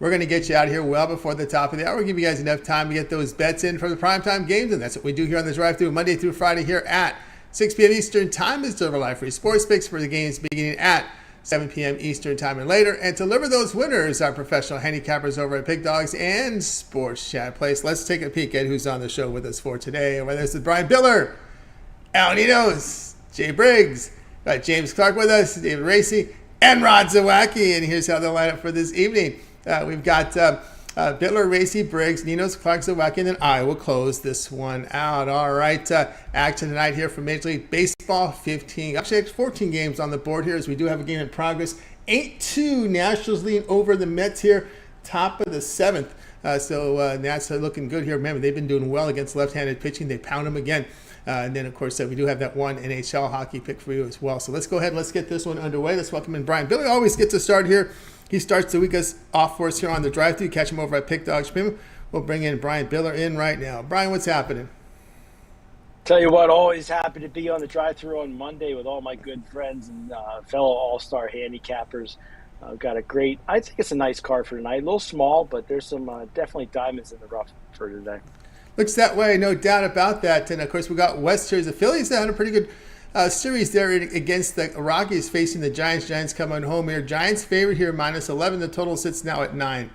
We're going to get you out of here well before the top of the hour. We'll give you guys enough time to get those bets in for the primetime games, and that's what we do here on the drive-thru Monday through Friday here at 6 p.m. Eastern Time. Is Deliver Live Free Sports Picks for the games beginning at 7 p.m. Eastern Time and later. And to deliver those winners, our professional handicappers over at Big Dogs and Sports Chat Place. Let's take a peek at who's on the show with us for today. Whether this is Brian Bitler, Al Ninos, Jay Briggs, got James Clark with us, David Racey, and Rod Zawacky. And here's how they'll line up for this evening. We've got Bitler, Racey, Briggs, Ninos, Clark, Zawacky, and then I will close this one out. All right, action tonight here from Major League Baseball. 14 games on the board here as we do have a game in progress. 8-2, Nationals leading over the Mets here, top of the seventh. So Nats are looking good here. Remember, they've been doing well against left-handed pitching. They pound them again. And then, of course, we do have that one NHL hockey pick for you as well. So let's go ahead and let's get this one underway. Let's welcome in Brian. Billy always gets to start here. He starts the week off for us here on the drive-thru. Catch him over at Pick Dogs Premium. We'll bring in Brian Bitler in right now. Brian, what's happening? Tell you what, always happy to be on the drive-thru on Monday with all my good friends and fellow all-star handicappers. Got a great, I think it's a nice card for tonight. A little small, but there's some definitely diamonds in the rough for today. Looks that way, no doubt about that. And, of course, we got West Series. The Phillies had a pretty good series there against the Rockies facing the Giants. Giants coming home here. Giants favorite here, -11. The total sits now at 9.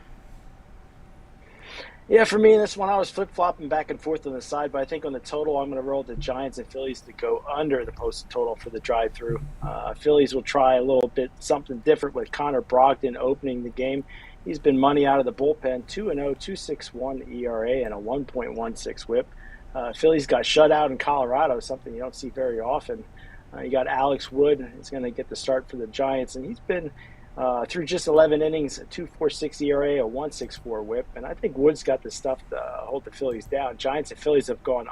Yeah, for me in this one, I was flip-flopping back and forth on the side, but I think on the total, I'm going to roll the Giants and Phillies to go under the posted total for the drive-thru. Phillies will try a little bit something different with Connor Brogdon opening the game. He's been money out of the bullpen, 2-0, 2.61 ERA, and a 1.16 whip. Phillies got shut out in Colorado, something you don't see very often. You got Alex Wood. He's going to get the start for the Giants, and he's been through just 11 innings, a 2.46 ERA, a 1.64 whip, and I think Wood's got the stuff to hold the Phillies down. Giants and Phillies have gone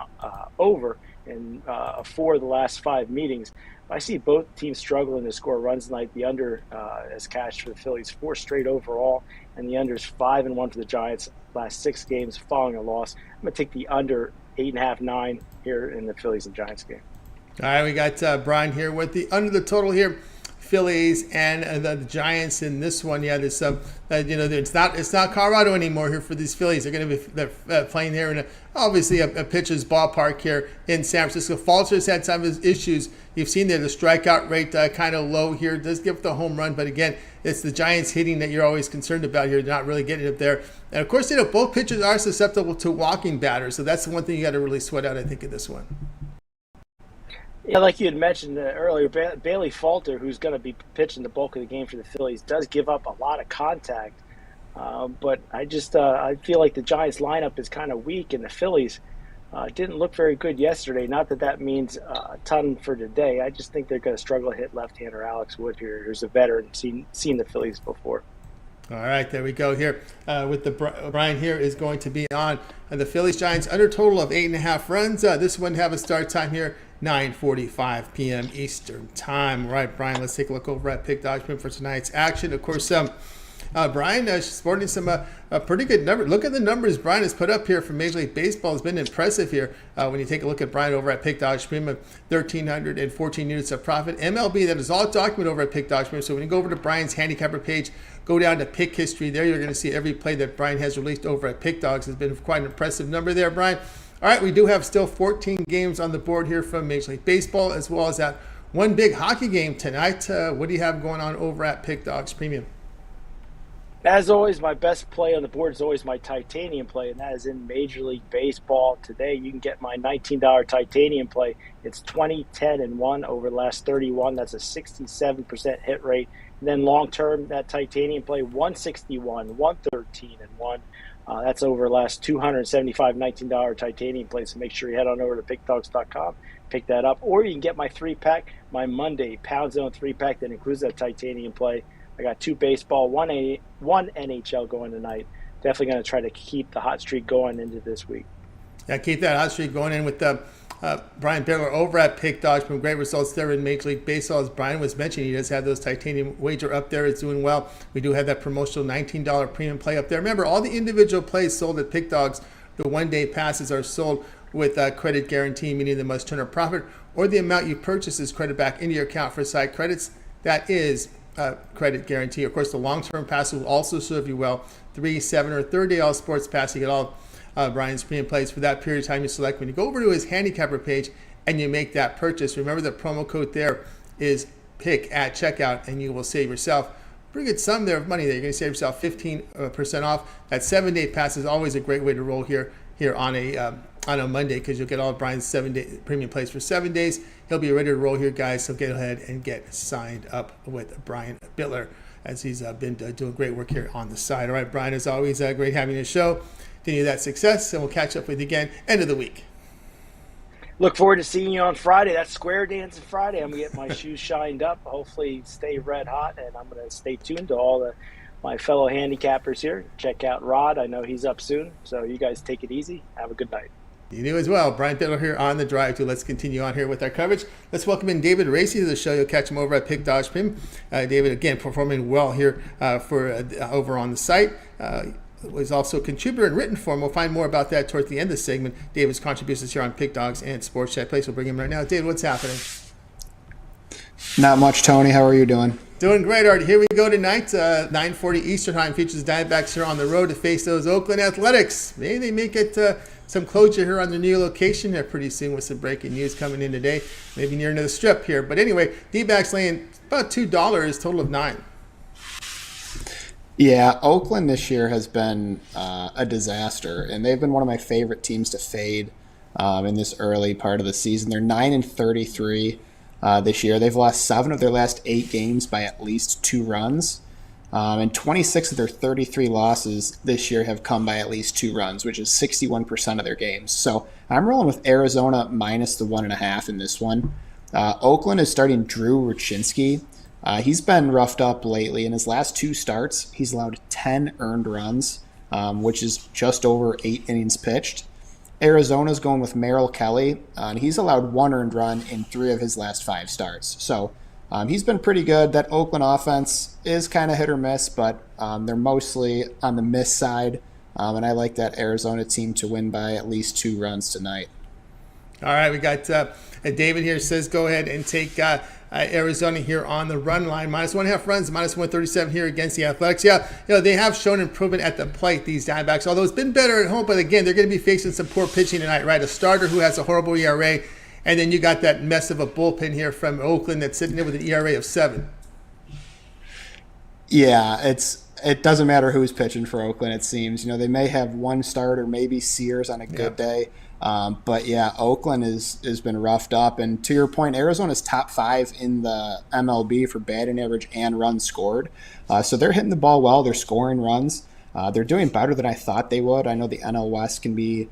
over in 4 of the last 5 meetings. I see both teams struggling to score runs tonight. The under has cashed for the Phillies 4 straight overall, and the under is 5-1 for the Giants last 6 games following a loss. I'm going to take the under 8.5, 9 here in the Phillies and Giants game. All right, we got Brian here with the under the total here. Phillies and the Giants in this one. Yeah, there's some. It's not Colorado anymore here for these Phillies. They're going to be playing here in obviously a pitcher's ballpark here in San Francisco. Falter's had some of his issues. You've seen there the strikeout rate kind of low here. Does give the home run, but again, it's the Giants hitting that you're always concerned about here. They're not really getting it there. And of course, both pitchers are susceptible to walking batters, so that's the one thing you got to really sweat out, I think, in this one. Yeah, like you had mentioned earlier, Bailey Falter, who's going to be pitching the bulk of the game for the Phillies, does give up a lot of contact. But I feel like the Giants lineup is kind of weak, and the Phillies didn't look very good yesterday. Not that means a ton for today. I just think they're going to struggle to hit left-hander Alex Wood here, who's a veteran, seen the Phillies before. All right, there we go here. With the Brian here is going to be on the Phillies Giants under total of 8.5 runs. This one have a start time here, 9:45 p.m. Eastern Time. All right, Brian, let's take a look over at Pick Dogs for tonight's action. Of course, Brian sporting some pretty good numbers. Look at the numbers Brian has put up here for Major League Baseball. Has been impressive here. When you take a look at Brian over at Pick Dogs Premium, 1,314 units of profit. MLB, that is all documented over at Pick Dogs Premium. So when you go over to Brian's handicapper page, go down to pick history. There you're going to see every play that Brian has released over at Pick Dogs. Has been quite an impressive number there, Brian. All right, we do have still 14 games on the board here from Major League Baseball, as well as that one big hockey game tonight. What do you have going on over at Pick Dogs Premium? As always, my best play on the board is always my titanium play, and that is in Major League Baseball. Today, you can get my $19 titanium play. It's 20, 10, and 1 over the last 31. That's a 67% hit rate. And then long-term, that titanium play, 161, 113, and 1. That's over the last 275 $19 titanium plays. So make sure you head on over to pickdogs.com, pick that up. Or you can get my 3-pack, my Monday Pound Zone 3-pack that includes that titanium play. I got 2 baseball, one NHL going tonight. Definitely going to try to keep the hot streak going into this week. Yeah, keep that hot streak going in with Brian Bitler over at Pick Dogs. From great results there in Major League Baseball. As Brian was mentioning, he does have those titanium wager up there. It's doing well. We do have that promotional $19 premium play up there. Remember, all the individual plays sold at Pick Dogs, the one-day passes are sold with credit guarantee, meaning they must turn a profit or the amount you purchase is credit back into your account for side credits. That is credit guarantee. Of course, the long-term pass will also serve you well. 3, 7, or third day all sports pass. You get all Brian's premium plays for that period of time you select. When you go over to his handicapper page and you make that purchase, remember the promo code there is PICK at checkout, and you will save yourself pretty good sum there of money there. You're going to save yourself 15% off. That 7-day pass is always a great way to roll here on a Monday, because you'll get all of Brian's 7-day premium plays for 7 days. He'll be ready to roll here, guys. So get ahead and get signed up with Brian Bitler, as he's been doing great work here on the side. All right, Brian, as always, great having the show. Continue that success, and we'll catch up with you again end of the week. Look forward to seeing you on Friday. That's Square Dancing Friday. I'm going to get my shoes shined up, hopefully stay red hot, and I'm going to stay tuned to all my fellow handicappers here. Check out Rod. I know he's up soon, so you guys take it easy. Have a good night. You do as well. Brian Bitler here on the drive to. Let's continue on here with our coverage. Let's welcome in David Racey to the show. You'll catch him over at Pick Dodge Pim. David, again, performing well here over on the site. Was also a contributor in written form. We'll find more about that towards the end of the segment. David's contributions here on Pick Dogs and Sports Chat Place. We'll bring him right now. David, what's happening? Not much, Tony. How are you doing? Doing great, Art. Here we go tonight. 9:40 Eastern Time features Diamondbacks here on the road to face those Oakland Athletics. Maybe they make it some closure here on their new location there pretty soon with some breaking news coming in today. Maybe near into the strip here. But anyway, D-backs laying about $2, total of $9. Yeah, Oakland this year has been a disaster, and they've been one of my favorite teams to fade in this early part of the season. They're 9-33 this year. They've lost 7 of their last 8 games by at least 2 runs, and 26 of their 33 losses this year have come by at least 2 runs, which is 61% of their games. So I'm rolling with Arizona minus the 1.5 in this one. Oakland is starting Drew Rucinski. He's been roughed up lately. In his last 2 starts, he's allowed 10 earned runs, which is just over 8 innings pitched. Arizona's going with Merrill Kelly, and he's allowed 1 earned run in 3 of his last 5 starts. So he's been pretty good. That Oakland offense is kind of hit or miss, but they're mostly on the miss side, and I like that Arizona team to win by at least 2 runs tonight. All right, we got David here says go ahead and take Arizona here on the run line. Minus 1.5 runs, minus 137 here against the Athletics. Yeah, they have shown improvement at the plate, these Diamondbacks, although it's been better at home. But again, they're going to be facing some poor pitching tonight, right? A starter who has a horrible ERA, and then you got that mess of a bullpen here from Oakland that's sitting there with an ERA of 7. Yeah, it doesn't matter who's pitching for Oakland, it seems. They may have one starter, maybe Sears on a good day. But yeah, Oakland has been roughed up. And to your point, Arizona's top 5 in the MLB for batting average and runs scored. So they're hitting the ball well. They're scoring runs. They're doing better than I thought they would. I know the NL West can be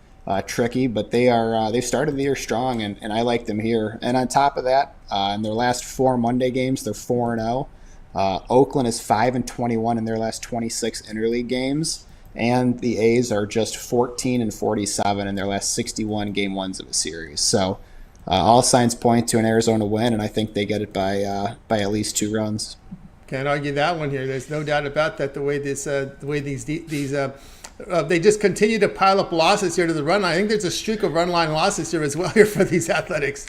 tricky, but they've started the year strong, and I like them here. And on top of that, in their last 4 Monday games, they're 4-0. Oakland is 5-21 in their last 26 interleague games. And the A's are just 14-47 in their last 61 game ones of a series. So all signs point to an Arizona win, and I think they get it by at least 2 runs. Can't argue that one here. There's no doubt about that. The way these they just continue to pile up losses here to the run line. I think there's a streak of run line losses here as well here for these Athletics.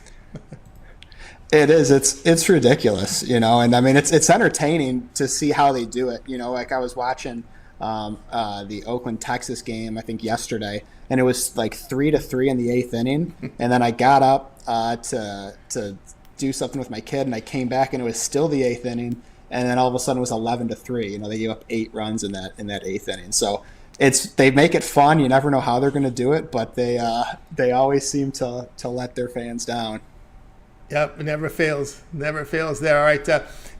It is. It's ridiculous, and I mean it's entertaining to see how they do it. Like I was watching the Oakland Texas game I think yesterday, and it was like 3-3 in the 8th inning, and then I got up to do something with my kid, and I came back and it was still the 8th inning, and then all of a sudden it was 11-3. They gave up 8 runs in that 8th inning. So they make it fun. You never know how they're going to do it, but they always seem to let their fans down. Yep, it never fails. Never fails there. All right,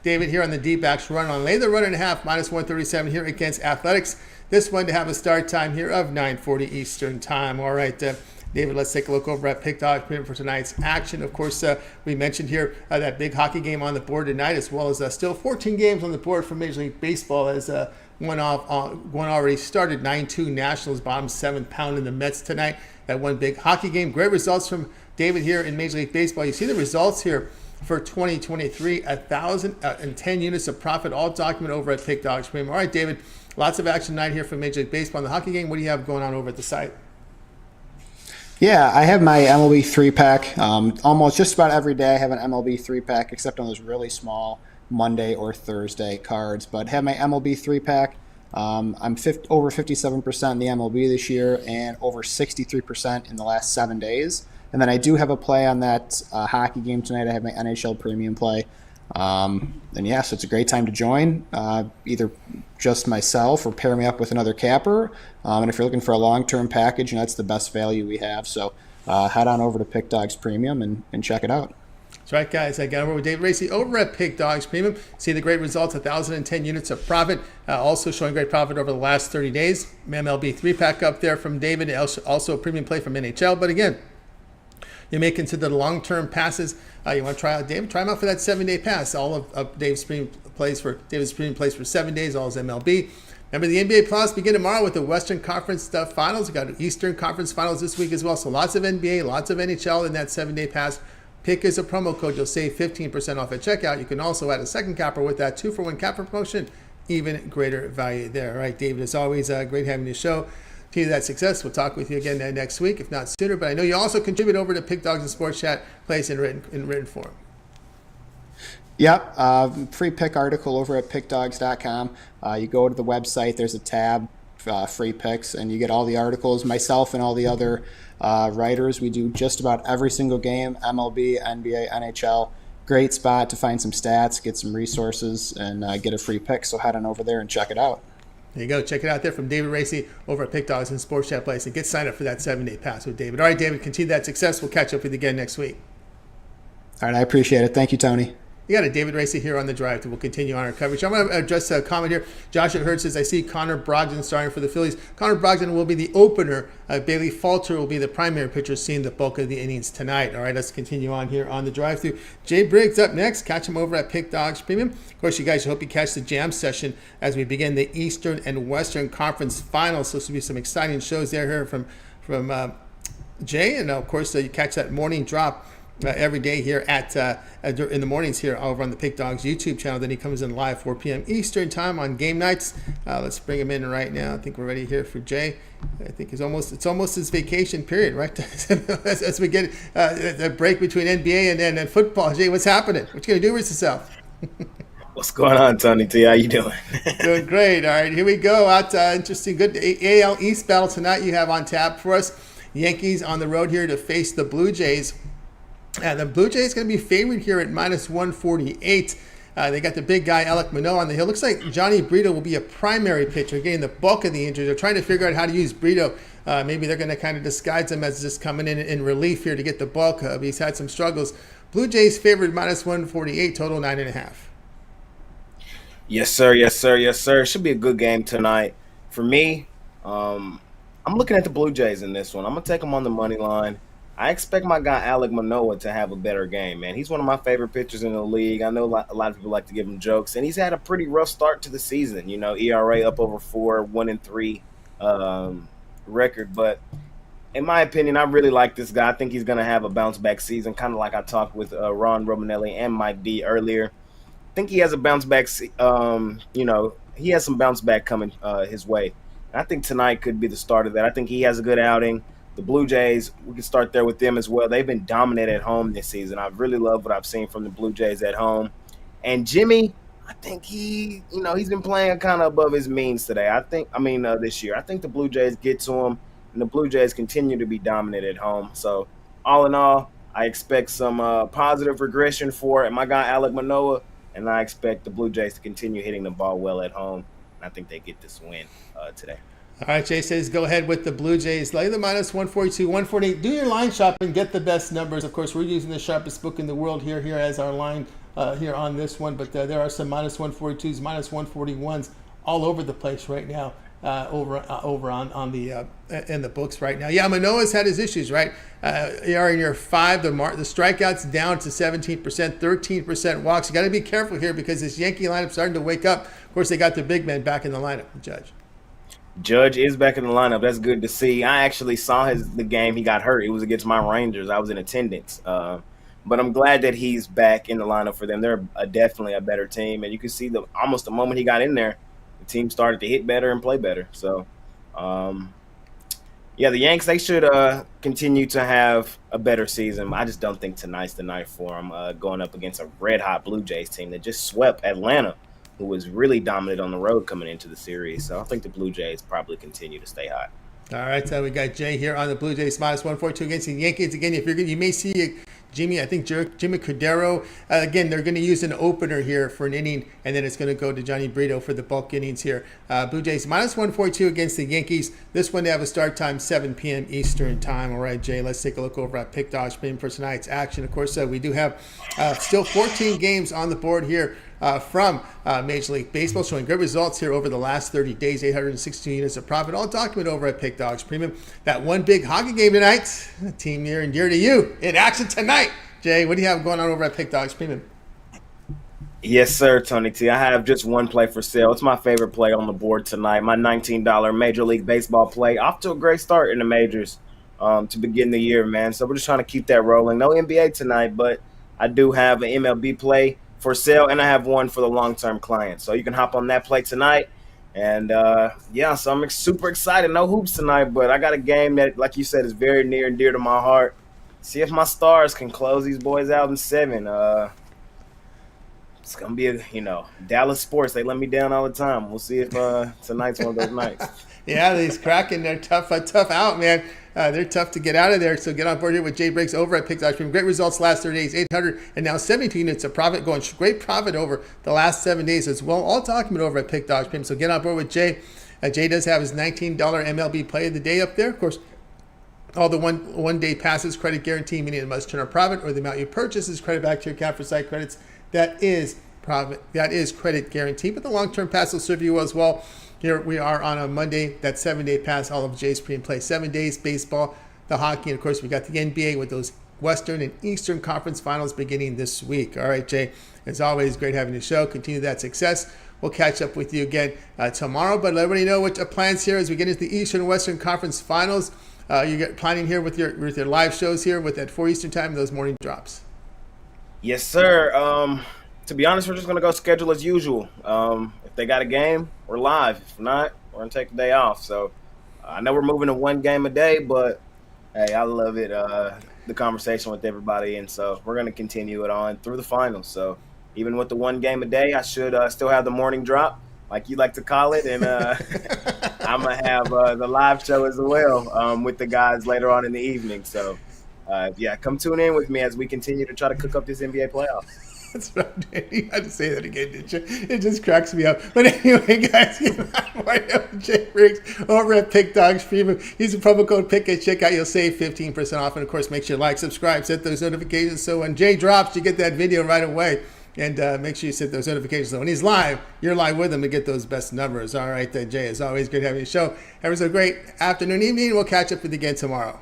David here on the D-backs run on. Lay the run and a half, minus 137 here against Athletics. This one to have a start time here of 9:40 Eastern Time. All right, David, let's take a look over at Pick Dog for tonight's action. Of course, we mentioned here that big hockey game on the board tonight, as well as still 14 games on the board for Major League Baseball as one already started. 9-2 Nationals, bottom 7th pounding the Mets tonight. That one big hockey game. Great results from David here in Major League Baseball. You see the results here for 2023, 1,010 units of profit, all documented over at Pick Dogs Premium. All right, David, lots of action tonight here for Major League Baseball. In the hockey game, what do you have going on over at the site? Yeah, I have my MLB 3-pack. Almost just about every day I have an MLB 3-pack, except on those really small Monday or Thursday cards. But have my MLB 3-pack. I'm over 57% in the MLB this year and over 63% in the last 7 days. And then I do have a play on that hockey game tonight. I have my NHL premium play. So it's a great time to join, either just myself or pair me up with another capper. And if you're looking for a long-term package, that's the best value we have. So head on over to Pick Dogs Premium and check it out. That's right, guys. I got over with David Racey over at Pick Dogs Premium. See the great results, 1,010 units of profit. Also showing great profit over the last 30 days. MLB 3-pack up there from David. Also a premium play from NHL. But again, you may consider the long-term passes. You want to try out David? Try him out for that 7-day pass. All of David's premium plays for 7 days. All his MLB. Remember, the NBA playoffs begin tomorrow with the Western Conference Finals. We got Eastern Conference Finals this week as well. So lots of NBA, lots of NHL in that 7-day pass. Pick is a promo code. You'll save 15% off at checkout. You can also add a second capper with that 2-for-1 capper promotion. Even greater value there. All right, David, as always, great having you show. To that success. We'll talk with you again next week, if not sooner. But I know you also contribute over to Pick Dogs and Sports Chat, place in written form. Yep, free pick article over at pickdogs.com. You go to the website, there's a tab, free picks, and you get all the articles. Myself and all the other writers, we do just about every single game, MLB, NBA, NHL. Great spot to find some stats, get some resources, and get a free pick. So head on over there and check it out. There you go. Check it out there from David Racey over at Pick Dogs and Sports Chat Place, and get signed up for that 7-day pass with David. All right, David, continue that success. We'll catch up with you again next week. All right, I appreciate it. Thank you, Tony. You got a David Racey here on the drive. We'll continue on our coverage. I'm going to address a comment here. Josh at Hurd says, I see Connor Brogdon starting for the Phillies. Connor Brogdon will be the opener. Bailey Falter will be the primary pitcher, seeing the bulk of the innings tonight. All right, let's continue on here on the drive-thru. Jay Briggs up next. Catch him over at Pick Dogs Premium. Of course, you guys, I hope you catch the jam session as we begin the Eastern and Western Conference Finals. So this will be some exciting shows there here from Jay. And, of course, you catch that morning drop every day here in the mornings here over on the Pick Dogs YouTube channel. Then he comes in live 4 p.m. Eastern time on game nights. Let's bring him in right now. I think we're ready here for Jay. I think it's almost his vacation period, right? as we get a break between NBA and football. Jay, what's happening? What you gonna do with yourself? What's going on, Tony T? How you doing? Doing great. All right, here we go. Interesting, good AL East battle tonight. You have on tap for us. Yankees on the road here to face the Blue Jays. The Blue Jays going to be favored here at minus 148. They got the big guy, Alek Manoah, on the hill. Looks like Johnny Brito will be a primary pitcher, getting the bulk of the injuries. They're trying to figure out how to use Brito. Maybe they're going to kind of disguise him as just coming in relief here to get the bulk. He's had some struggles. Blue Jays favored minus 148, total 9.5. Yes, sir. Yes, sir. Yes, sir. Should be a good game tonight. For me, I'm looking at the Blue Jays in this one. I'm going to take them on the money line. I expect my guy Alek Manoah to have a better game, man. He's one of my favorite pitchers in the league. I know a lot of people like to give him jokes, and he's had a pretty rough start to the season. ERA up over 4, 1-3 record. But in my opinion, I really like this guy. I think he's going to have a bounce-back season, kind of like I talked with Ron Romanelli and Mike D earlier. I think he has a bounce-back he has some bounce-back coming his way. And I think tonight could be the start of that. I think he has a good outing. The Blue Jays, we can start there with them as well. They've been dominant at home this season. I really love what I've seen from the Blue Jays at home. And Jimmy, I think he's been playing kind of above his means today. This year. I think the Blue Jays get to him, and the Blue Jays continue to be dominant at home. So, all in all, I expect some positive regression for my guy Alek Manoah, and I expect the Blue Jays to continue hitting the ball well at home. And I think they get this win today. All right, Jay says go ahead with the Blue Jays. Lay the minus 142, 148. Do your line shopping, get the best numbers. Of course, we're using the sharpest book in the world here as our line here on this one. But there are some minus 142s, minus 141s all over the place right now over on the in the books right now. Yeah, Manoah's had his issues, right? You're in year 5. The strikeouts down to 17%, 13% walks. You got to be careful here because this Yankee lineup's starting to wake up. Of course, they got the big man back in the lineup, Judge. Judge is back in the lineup. That's good to see. I actually saw the game he got hurt. It was against my Rangers. I was in attendance. But I'm glad that he's back in the lineup for them. They're definitely a better team. And you can see almost the moment he got in there, the team started to hit better and play better. So, the Yanks, they should continue to have a better season. I just don't think tonight's the night for them going up against a red-hot Blue Jays team that just swept Atlanta who was really dominant on the road coming into the series. So I think the Blue Jays probably continue to stay hot. All right, so we got Jay here on the Blue Jays minus 142 against the Yankees. Again, if you're good, you may see Jimmy Cordero. Again, they're going to use an opener here for an inning, and then it's going to go to Johnny Brito for the bulk innings here. Blue Jays minus 142 against the Yankees. This one, they have a start time 7 p.m. Eastern time. All right, Jay, let's take a look over at Pick Dodge Premium for tonight's action. Of course, we do have still 14 games on the board here from Major League Baseball, showing good results here over the last 30 days, 862 units of profit, all documented over at Pick Dogs Premium. That one big hockey game tonight, a team near and dear to you, in action tonight. Jay, what do you have going on over at Pick Dogs Premium? Yes, sir, Tony T. I have just one play for sale. It's my favorite play on the board tonight. My $19 Major League Baseball play. Off to a great start in the majors to begin the year, man. So we're just trying to keep that rolling. No NBA tonight, but I do have an MLB play for sale, and I have one for the long-term client. So you can hop on that play tonight. And, so I'm super excited. No hoops tonight, but I got a game that, like you said, is very near and dear to my heart. See if my Stars can close these boys out in 7. It's going to be Dallas sports. They let me down all the time. We'll see if tonight's one of those nights. Yeah, these Kraken, they're tough out, man. They're tough to get out of there. So get on board here with Jay Briggs over at Pick Dodge Premium. Great results last 30 days, 800 and now 72 units of profit, going great profit over the last 7 days as well. All documented over at Pick Dodge Premium. So get on board with Jay. Jay does have his $19 MLB play of the day up there. Of course, all the one day passes credit guarantee, meaning it must turn a profit, or the amount you purchase is credit back to your account for site credits. That is profit. That is credit guarantee. But the long-term pass will serve you as well. Here we are on a Monday, that 7-day pass, all of Jay's premium play. 7 days, baseball, the hockey, and of course we got the NBA with those Western and Eastern Conference Finals beginning this week. All right, Jay, as always, great having the show. Continue that success. We'll catch up with you again tomorrow, but let everybody know what your plans here as we get into the Eastern and Western Conference Finals. You get planning here with your live shows here at 4 Eastern time, those morning drops. Yes, sir. To be honest, we're just going to go schedule as usual. If they got a game, we're live. If not, we're going to take the day off. So I know we're moving to one game a day, but, hey, I love it, the conversation with everybody. And so we're going to continue it on through the finals. So even with the one game a day, I should still have the morning drop, like you like to call it. And I'm going to have the live show as well with the guys later on in the evening. So, come tune in with me as we continue to try to cook up this NBA playoff. That's right. You had to say that again, didn't you? It just cracks me up. But anyway, guys, Jay Briggs over at Pick Dogs Premium. Use the promo code PICK at checkout. You'll save 15% off. And, of course, make sure you like, subscribe, set those notifications so when Jay drops, you get that video right away. And make sure you set those notifications so when he's live, you're live with him to get those best numbers. All right, Jay, as always, great having you show. Have a great afternoon, evening. We'll catch up with you again tomorrow.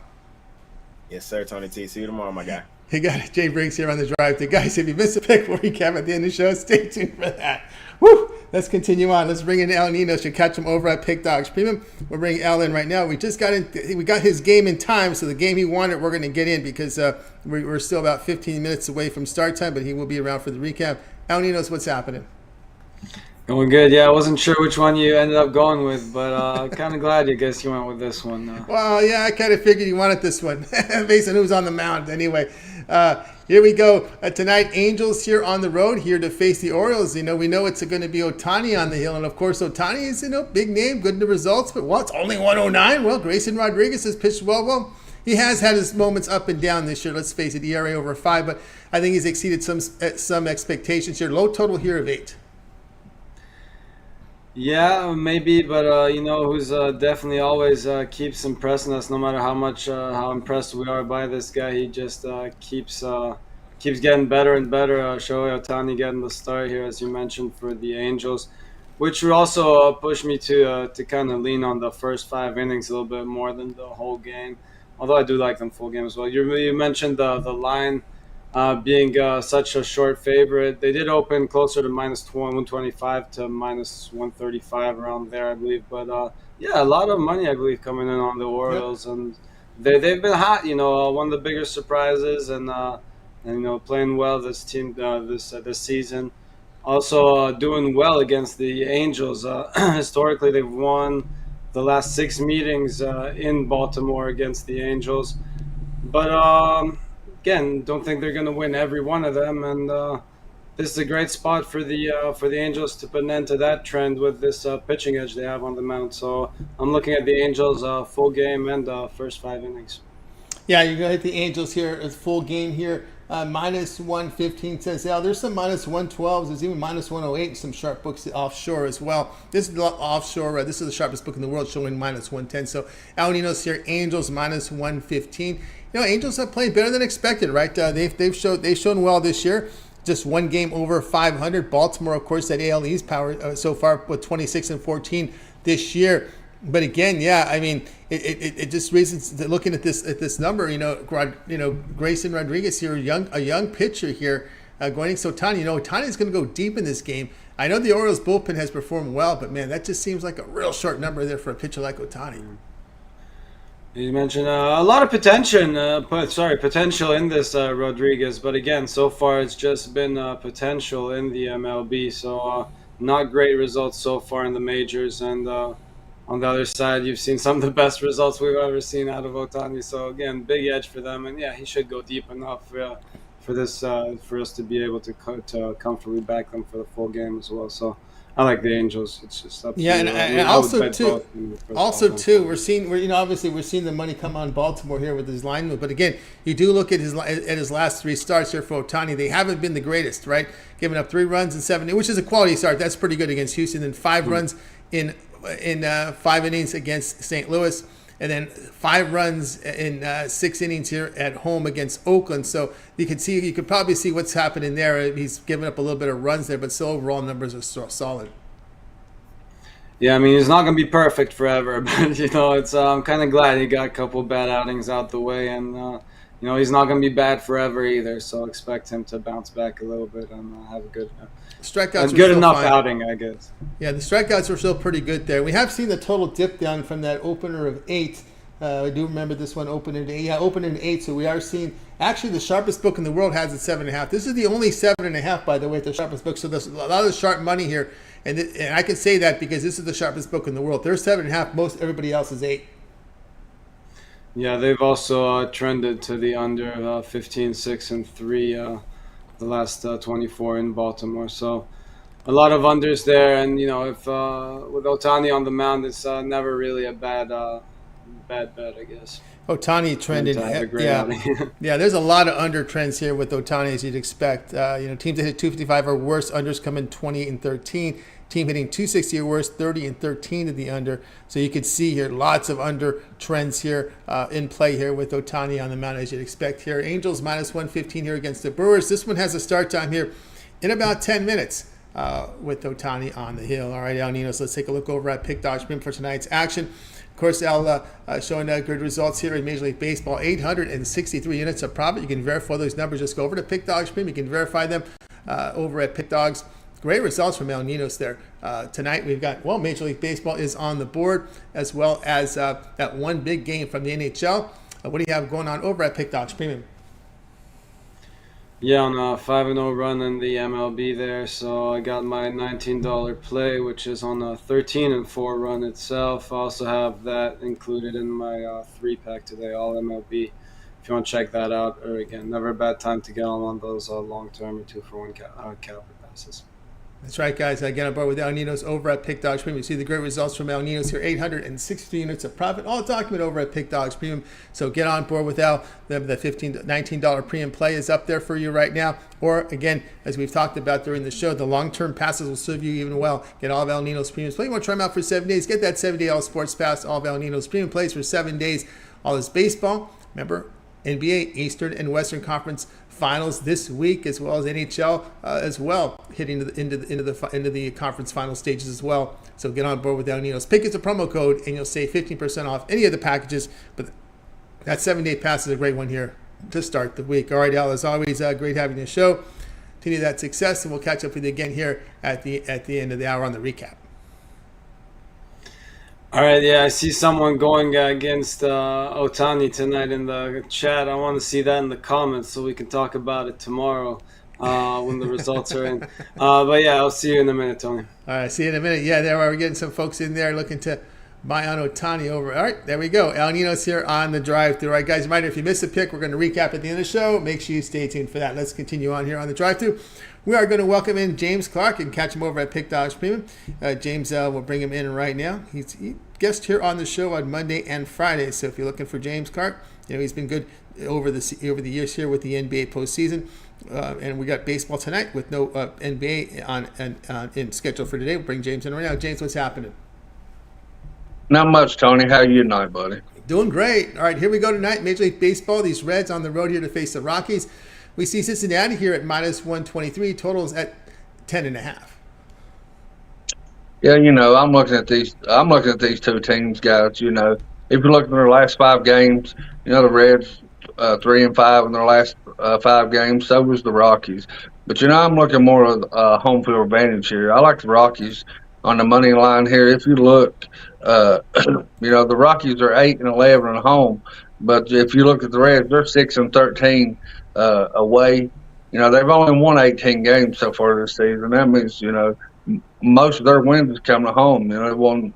Yes, sir, Tony T. See you tomorrow, my guy. You got it. Jay Briggs here on the drive. The guys, if you missed a pick, we'll recap at the end of the show. Stay tuned for that. Woo! Let's continue on. Let's bring in Al Ninos. You catch him over at Pick Dogs Premium. We're bringing Al in right now. We just got in. We got his game in time, so the game he wanted, we're going to get in because we're still about 15 minutes away from start time, but he will be around for the recap. Al Ninos, what's happening? Going good. Yeah, I wasn't sure which one you ended up going with, but kind of glad you went with this one. Well, yeah, I kind of figured you wanted this one based on who's on the mound. Anyway, here we go. Tonight, Angels here on the road, here to face the Orioles. We know it's going to be Ohtani on the hill, and of course, Ohtani is, big name, good in the results, but it's only 109. Well, Grayson Rodriguez has pitched well. Well, he has had his moments up and down this year. Let's face it, ERA over 5, but I think he's exceeded some expectations here. Low total here of 8. Yeah, maybe, but who's definitely always keeps impressing us, no matter how impressed we are by this guy. He just keeps getting better and better. Shohei Ohtani getting the start here, as you mentioned, for the Angels, which would also push me to kind of lean on the first 5 innings a little bit more than the whole game. Although I do like them full game as well. You mentioned the line being such a short favorite. They did open closer to minus 125 to minus 135 around there, I believe. But a lot of money, I believe, coming in on the Orioles, and they've been hot. One of the bigger surprises, and playing well this team this season. Also doing well against the Angels. Historically, they've won the last 6 meetings in Baltimore against the Angels, but. Again, don't think they're going to win every one of them, and this is a great spot for the Angels to put an end to that trend with this pitching edge they have on the mound. So I'm looking at the Angels full game and first 5 innings. Yeah, you're going to hit the Angels here. It's full game here. Minus 115 says Al. There's some minus 112s. There's even minus 108 in some sharp books offshore as well. This is the offshore. This is the sharpest book in the world showing minus 110. So Al Ninos here, Angels minus 115. Angels have played better than expected, right? They've shown well this year. Just one game over 500. Baltimore, of course, that AL East power so far with 26-14 this year. But again, yeah, I mean, it just raises looking at this number. Grayson Rodriguez here, a young pitcher here, going against Ohtani. Ohtani's going to go deep in this game. I know the Orioles bullpen has performed well, but man, that just seems like a real short number there for a pitcher like Ohtani. You mentioned a lot of potential in this Rodriguez, but again, so far it's just been potential in the MLB. So not great results so far in the majors, and on the other side, you've seen some of the best results we've ever seen out of Ohtani. So again, big edge for them, and yeah, he should go deep enough for us to be able to comfortably back them for the full game as well. So I like the Angels. It's just up to and also too, we're seeing the money come on Baltimore here with his line move. But again, you do look at his last 3 starts here for Ohtani. They haven't been the greatest, right? Giving up 3 runs in 7, which is a quality start. That's pretty good against Houston. Then 5 runs in 5 innings against St. Louis, and then 5 runs in 6 innings here at home against Oakland. So you could probably see what's happening there. He's given up a little bit of runs there, but still overall numbers are solid. Yeah, I mean, he's not going to be perfect forever, but it's I'm kind of glad he got a couple bad outings out the way, and he's not going to be bad forever either. So expect him to bounce back a little bit and have a good. Strikeouts a good enough outing, I guess. Yeah, the strikeouts were still pretty good there. We have seen the total dip down from that opener of 8. I do remember this one opened at 8. Yeah, opened at 8. So we are seeing, actually, the sharpest book in the world has it 7.5. This is the only 7.5, by the way, the sharpest book. So there's a lot of sharp money here, and I can say that because this is the sharpest book in the world. There's 7.5. Most everybody else is 8. Yeah, they've also trended to the under 15, 6, and 3. The last 24 in Baltimore, so a lot of unders there. And if with Ohtani on the mound, it's never really a bad bet, I guess. Ohtani trended, yeah. There's a lot of under trends here with Ohtani, as you'd expect. Teams that hit 255 or worse, unders come in 20-13. Team hitting 260 or worse, 30-13 to the under. So you could see here lots of under trends here in play here with Ohtani on the mound, as you'd expect here. Angels minus 115 here against the Brewers. This one has a start time here in about 10 minutes with Ohtani on the hill. All right, Al Ninos, let's take a look over at Pick Dodge for tonight's action. Of course, Al showing good results here in Major League Baseball. 863 units of profit. You can verify those numbers. Just go over to Pick Dodge Premium. You can verify them over at Pick Dogs. Great results from Al Ninos there. Tonight we've got, Major League Baseball is on the board, as well as that one big game from the NHL. What do you have going on over at Pick Dogs Premium? Yeah, on a 5-0 run in the MLB there. So I got my $19 play, which is on a 13-4 run itself. I also have that included in my 3-pack today, all MLB. If you want to check that out, or again, never a bad time to get on those long-term or 2-for-1 caliber passes. That's right, guys. Get on board with Al Ninos over at Pick Dogs Premium. You see the great results from Al Ninos here. 863 units of profit, all documented over at Pick Dogs Premium. So get on board with Al. The $19 premium play is up there for you right now. Or, again, as we've talked about during the show, the long-term passes will serve you even well. Get all of Al Ninos Premiums play. You want to try them out for 7 days? Get that 7-day All Sports Pass. All of Al Ninos Premium plays for 7 days. All this baseball. Remember, NBA Eastern and Western Conference Finals this week, as well as NHL as well, hitting into the conference final stages as well. So get on board with Al Ninos. Pick is a promo code, and you'll save 15% off any of the packages. But that 7-day pass is a great one here to start the week. All right, Al, as always, great having you on the show. Continue that success, and we'll catch up with you again here at the end of the hour on the recap. All right, yeah, I see someone going against Ohtani tonight in the chat. I want to see that in the comments so we can talk about it tomorrow when the results are in. But yeah, I'll see you in a minute, Tony. All right, see you in a minute. Yeah, we're getting some folks in there looking to Mayan Otani over. All right, there we go. Al Ninos here on the drive-thru. All right, guys, reminder, if you missed a pick, we're going to recap at the end of the show. Make sure you stay tuned for that. Let's continue on here on the drive-thru. We are going to welcome in James Clark and catch him over at Pick Dogs Premium. James will bring him in right now. He's guest here on the show on Monday and Friday. So if you're looking for James Clark, he's been good over the years here with the NBA postseason. And we got baseball tonight with no NBA in schedule for today. We'll bring James in right now. James, what's happening? Not much, Tony. How are you tonight, buddy? Doing great. All right, here we go tonight. Major League Baseball. These Reds on the road here to face the Rockies. We see Cincinnati here at -123. Totals at 10.5. Yeah, I'm looking at these. I'm looking at these two teams, guys. If you look at their last 5 games, the Reds 3-5 in their last 5 games. So was the Rockies. But I'm looking more of home field advantage here. I like the Rockies on the money line here. If you look, the Rockies are 8-11 at home, but if you look at the Reds, they're 6-13 away. They've only won 18 games so far this season. That means most of their wins are coming home. They won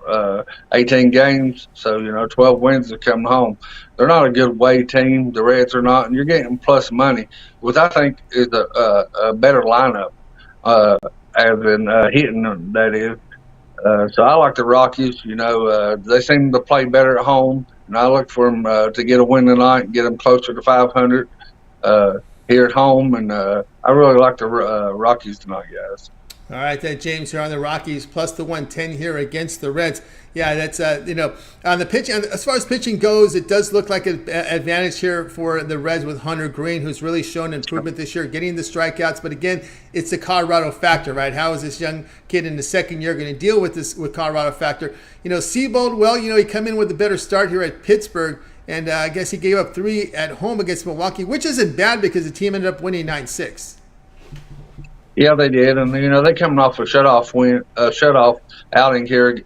18 games, so 12 wins are coming home. They're not a good away team. The Reds are not, and you're getting plus money, which I think is a better lineup, as in hitting, that is. So I like the Rockies. They seem to play better at home, and I look for them to get a win tonight and get them closer to 500 here at home. And I really like the Rockies tonight, guys. All right, James here on the Rockies, plus the 110 here against the Reds. Yeah, that's, on the pitching, as far as pitching goes, it does look like an advantage here for the Reds with Hunter Green, who's really shown improvement this year, getting the strikeouts. But again, it's the Colorado factor, right? How is this young kid in the second year going to deal with this with Colorado factor? Seabold, well, he come in with a better start here at Pittsburgh, and I guess he gave up 3 at home against Milwaukee, which isn't bad because the team ended up winning 9-6. Yeah, they did, and they coming off a shutoff outing here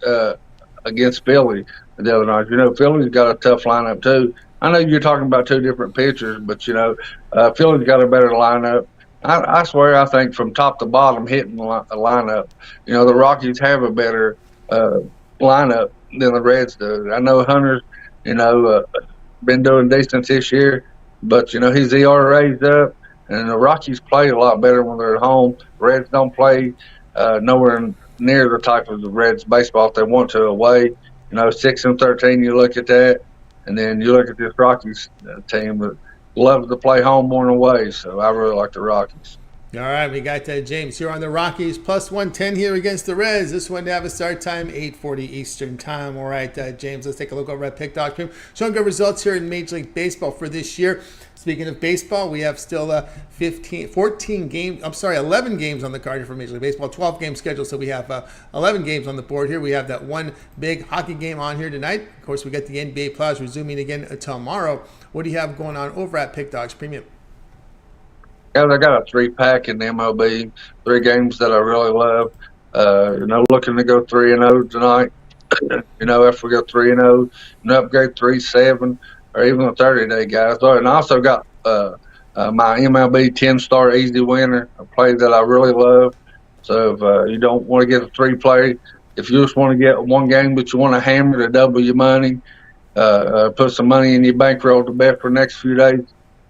against Philly the other night. Philly's got a tough lineup too. I know you're talking about 2 different pitchers, but Philly's got a better lineup. I swear, I think from top to bottom hitting the lineup, the Rockies have a better lineup than the Reds do. I know Hunter's been doing decent this year, but his ERA's up. And the Rockies play a lot better when they're at home. Reds don't play nowhere near the type of the Reds baseball if they want to away. 6-13, you look at that. And then you look at this Rockies team that loves to play home more than away. So I really like the Rockies. All right, we got James here on the Rockies, plus 110 here against the Reds. This one to have a start time, 8:40 Eastern time. All right, James, let's take a look over at Pick Dog Premium. Showing good results here in Major League Baseball for this year. Speaking of baseball, we have still 11 games on the card here for Major League Baseball, 12 game schedule, so we have 11 games on the board here. We have that one big hockey game on here tonight. Of course, we got the NBA playoffs resuming again tomorrow. What do you have going on over at Pick Dogs Premium? Yeah, I got a 3-pack in the MLB, 3 games that I really love. Looking to go 3-0 tonight. After we go 3-0, upgrade 3-7. Or even a 30-day, guys. And I also got my MLB 10-star easy winner, a play that I really love. So if you don't want to get a 3-play, if you just want to get one game but you want to hammer to double your money, put some money in your bankroll to bet for the next few days,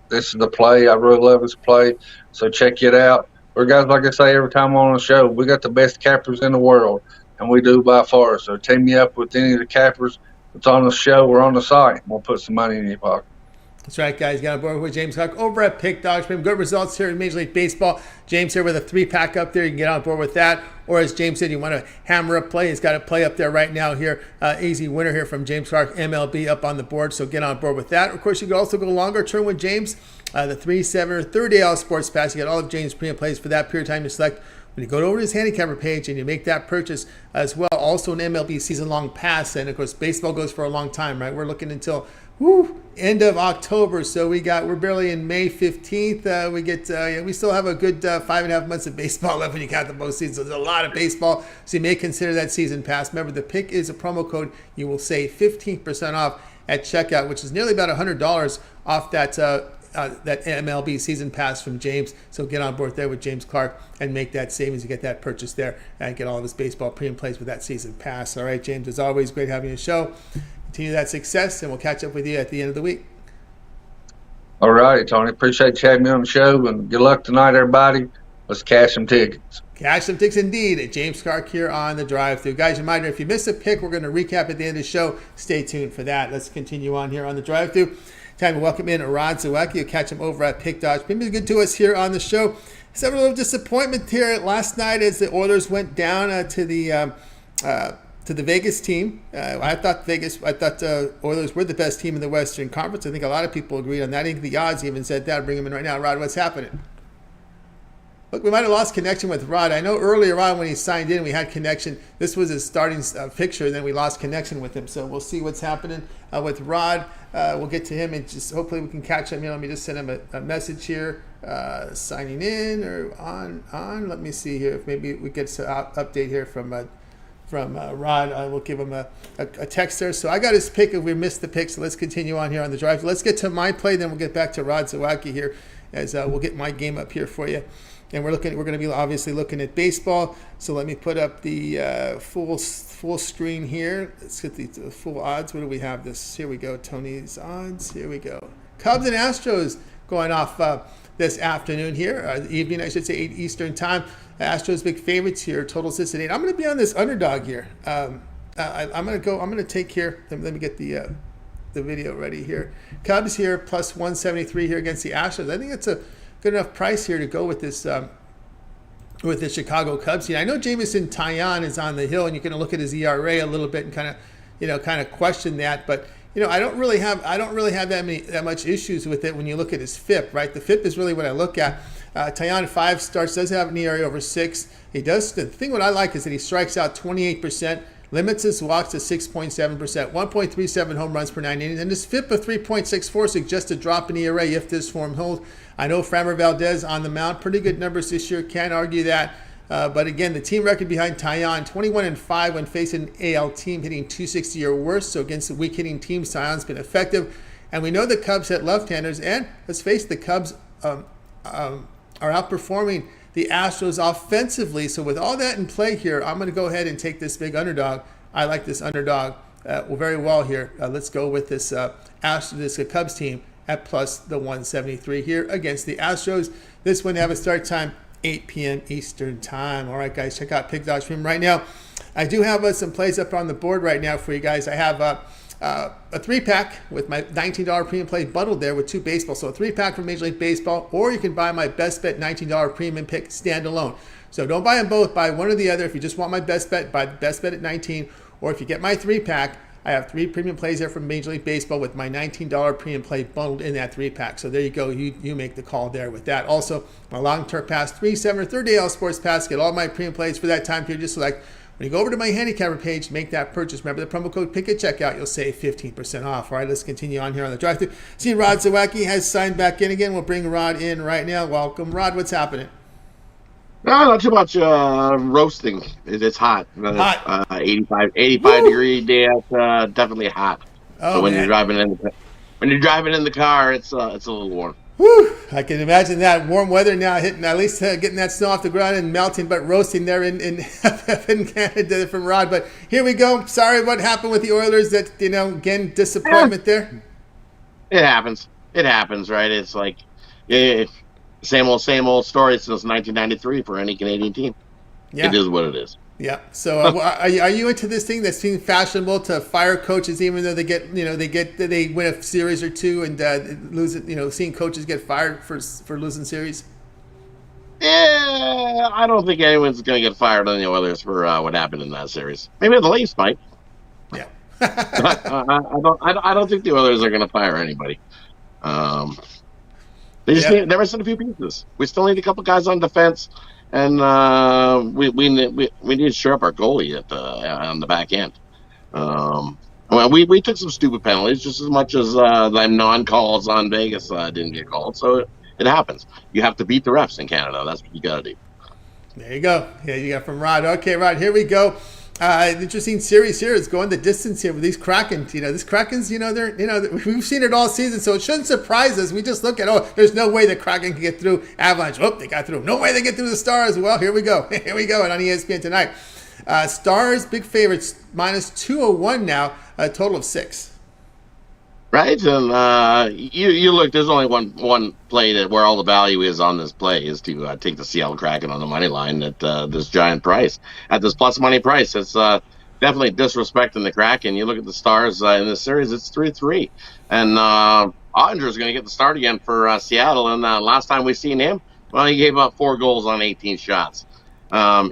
this is the play. I really love this play. So check it out. Or guys, like I say every time on the show, we got the best cappers in the world, and we do by far. So team me up with any of the cappers. It's on the show or on the site. We'll put some money in your pocket. That's right, guys. Got on board with James Clark over at Pick Dogs. Good results here in Major League Baseball. James here with a 3-pack up there. You can get on board with that. Or as James said, you want to hammer a play. He's got a play up there right now here. Easy winner here from James Clark, MLB up on the board. So get on board with that. Of course, you can also go longer term with James. The 3-7 30-day All Sports Pass. You got all of James' premium plays for that period of time to select. When you go over to his handicapper page and you make that purchase as well, also an MLB season-long pass, and of course baseball goes for a long time, right? We're looking until end of October, so we're barely in May 15th. We still have a good 5.5 months of baseball left when you count the postseason. So there's a lot of baseball, so you may consider that season pass. Remember, the pick is a promo code. You will save 15% off at checkout, which is nearly about $100 off that that MLB season pass from James. So get on board there with James Clark and make that savings. You get that purchase there and get all of his baseball premium plays with that season pass. All right, James, as always, great having you on the show. Continue that success, and we'll catch up with you at the end of the week. All right, Tony. Appreciate you having me on the show, and good luck tonight, everybody. Let's cash some tickets. Cash some tickets indeed. James Clark here on the drive-thru. Guys, reminder, if you missed a pick, we're going to recap at the end of the show. Stay tuned for that. Let's continue on here on the drive-thru. Time to welcome in Rod Zawacky. You'll catch him over at Pick Dodge. Been good to us here on the show. Some little disappointment here last night as the Oilers went down to the Vegas team. I thought Oilers were the best team in the Western Conference. I think a lot of people agreed on that. I think the odds even said that. I'll bring him in right now. Rod, what's happening? Look, we might have lost connection with Rod. I know earlier on when he signed in, we had connection. This was his starting picture, and then we lost connection with him. So we'll see what's happening with Rod. We'll get to him, and just hopefully we can catch him. Let me just send him a message here. Signing in or on. Let me see here if maybe we get an update here from Rod. I will give him a text there. So I got his pick if we missed the pick. So let's continue on here on the drive. Let's get to my play, then we'll get back to Rod Zawacky here as we'll get my game up here for you. And we're going to be obviously looking at baseball. So let me put up the full screen here. Let's get the full odds. What do we have? Here we go. Tony's odds. Here we go. Cubs and Astros going off this afternoon here, evening, I should say, 8 Eastern time. Astros big favorites here. Total sits at 8. I'm going to be on this underdog here. I'm going to take here. Let me get the video ready here. Cubs here plus 173 here against the Astros. I think it's a good enough price here to go with this with the Chicago Cubs here. I know Jameson Taillon is on the hill, and you can look at his ERA a little bit and kind of question that, but I don't really have that much issues with it when you look at his FIP, right? The FIP is really what I look at. Taillon 5 starts, does have an ERA over 6. He does. The thing what I like is that he strikes out 28%, limits his walks to 6.7%, 1.37 home runs per 9 innings, and his FIP of 3.64 suggests a drop in ERA if this form holds. I know Framber Valdez on the mound, pretty good numbers this year, can't argue that. But again, the team record behind Taillon, 21-5 when facing an AL team hitting 260 or worse. So against the weak hitting teams, Taillon's been effective. And we know the Cubs hit left-handers, and let's face it, the Cubs are outperforming the Astros offensively. So with all that in play here, I'm going to go ahead and take this big underdog. I like this underdog very well here. Let's go with this Cubs team at plus the 173 here against the Astros. This one have a start time 8 p.m. Eastern time. All right, guys, check out Pick Dodge Premium right now. I do have some plays up on the board right now for you guys. I have a 3-pack with my $19 premium play bundled there with 2 baseballs. So a 3-pack from Major League Baseball, or you can buy my best bet $19 premium pick standalone. So don't buy them both, buy one or the other. If you just want my best bet, buy the best bet at 19. Or if you get my 3-pack, I have 3 premium plays there from Major League Baseball with my $19 premium play bundled in that 3-pack. So there you go. You make the call there with that. Also, my long-term pass, 3, 7, or 30 AL Sports Pass. Get all my premium plays for that time period. Just select. When you go over to my handicapper page, make that purchase. Remember the promo code PICK at checkout. You'll save 15% off. All right, let's continue on here on the drive-thru. See, Rod Zawacky has signed back in again. We'll bring Rod in right now. Welcome, Rod. What's happening? No, not too much roasting. It's hot. Hot. 85 degree day. Definitely hot. Oh, so when man. you're driving in the car, it's a little warm. Whew, I can imagine that. Warm weather now hitting, at least getting that snow off the ground and melting, but roasting there in Canada from Rod. But here we go. Sorry what happened with the Oilers. That, again, disappointment there. It happens. It happens, right? It's like, same old story since 1993 for any Canadian team. Yeah. It is what it is. Yeah. So are you into this thing that's being fashionable to fire coaches even though they win a series or two and lose it? Seeing coaches get fired for losing series. Yeah, I don't think anyone's going to get fired on the Oilers for what happened in that series. Maybe the Leafs might. Yeah. I don't think the Oilers are going to fire anybody. They just they're missing a few pieces. We still need a couple guys on defense. And we need to shore up our goalie on the back end. We took some stupid penalties just as much as them non-calls on Vegas didn't get called. So it happens. You have to beat the refs in Canada. That's what you got to do. There you go. Yeah, you got from Rod. Okay, Rod, here we go. Interesting series here. It's going the distance here with these Kraken. This Kraken's, we've seen it all season, so it shouldn't surprise us. We just look at, there's no way the Kraken can get through Avalanche. Oh, they got through. No way they get through the Stars. Well, here we go. Here we go. And on ESPN tonight, Stars big favorites minus 201 now, a total of 6. Right, and you look. There's only one play that where all the value is on this play is to take the Seattle Kraken on the money line at this giant price, at this plus money price. It's definitely disrespecting the Kraken. You look at the Stars in this series; it's 3-3, and Ottinger is going to get the start again for Seattle. And last time we seen him, well, he gave up 4 goals on 18 shots.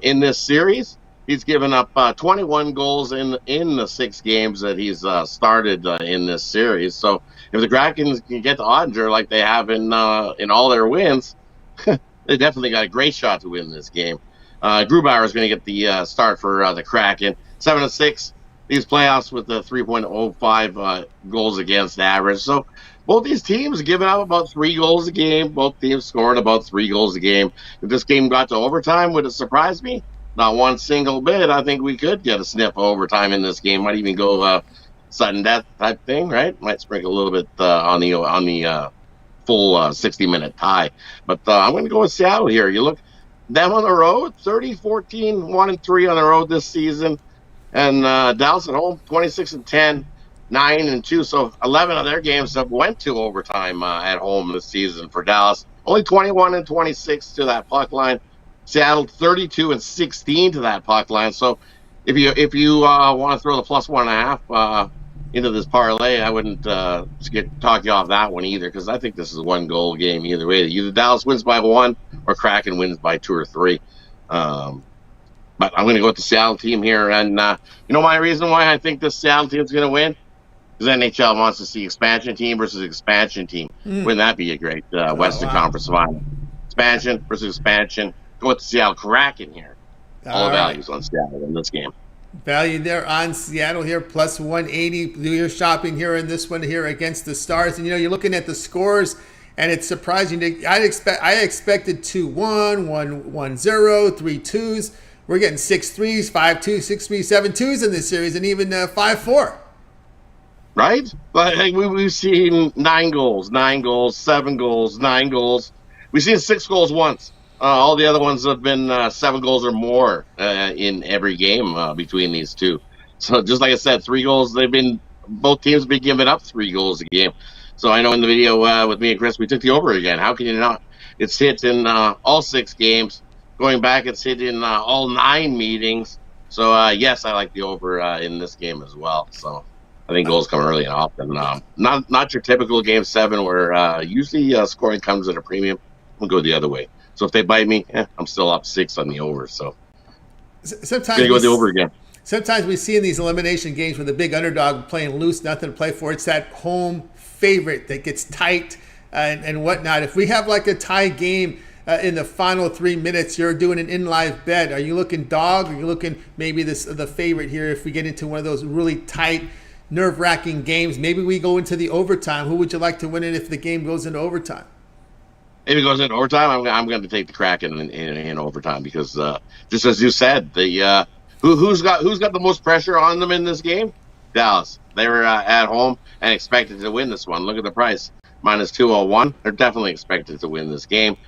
In this series, he's given up 21 goals in the 6 games that he's started in this series. So if the Kraken can get to Ottinger like they have in all their wins, they definitely got a great shot to win this game. Grubauer is going to get the start for the Kraken. 7-6 these playoffs with the 3.05 goals against average. So both these teams giving up about 3 goals a game. Both teams scoring about 3 goals a game. If this game got to overtime, would it surprise me? Not one single bit. I think we could get a sniff of overtime in this game. Might even go sudden death type thing, right? Might sprinkle a little bit on the full 60-minute tie. But I'm going to go with Seattle here. You look them on the road, 30-14, 1-3 on the road this season, and Dallas at home, 26-10, 9-2. So 11 of their games have went to overtime at home this season for Dallas. Only 21-26 to that puck line. Seattle 32-16 to that puck line. So if you want to throw the plus 1.5 into this parlay, I wouldn't talk you off that one either, because I think this is a 1-goal game either way. Either Dallas wins by 1 or Kraken wins by 2 or 3. But I'm going to go with the Seattle team here, and my reason why I think this Seattle team is going to win. Because NHL wants to see expansion team versus expansion team. Wouldn't that be a great Western Conference final? Expansion versus expansion. Go with the Seattle Kraken here. All the values on Seattle in this game. Value there on Seattle here, plus 180. Do your shopping here in this one here against the Stars. And, you're looking at the scores, and it's surprising. I expected 2-1, 1-0, 3 2s. We're getting 6 3s, 5 2s, 6 3s, 7 2s in this series, and even 5 4. Right? But we've seen 9 goals, 7 goals, 9 goals. We've seen 6 goals once. All the other ones have been 7 goals or more in every game between these two. So just like I said, 3 goals. Both teams have been giving up 3 goals a game. So I know in the video with me and Chris, we took the over again. How can you not? It's hit in all 6 games. Going back, it's hit in all 9 meetings. So yes, I like the over in this game as well. So I think goals come early and often. Not your typical game 7 where usually scoring comes at a premium. We'll go the other way. So if they bite me, I'm still up 6 on the over. So sometimes gonna go with the over again. Sometimes we see in these elimination games with the big underdog playing loose, nothing to play for. It's that home favorite that gets tight and whatnot. If we have like a tie game in the final 3 minutes, you're doing an in-live bet. Are you looking dog? Or are you looking maybe the favorite here if we get into one of those really tight, nerve-wracking games? Maybe we go into the overtime. Who would you like to win it if the game goes into overtime? If it goes into overtime, I'm going to take the Kraken in overtime because, just as you said, who's got the most pressure on them in this game? Dallas. They were at home and expected to win this one. Look at the price, minus 201. They're definitely expected to win this game.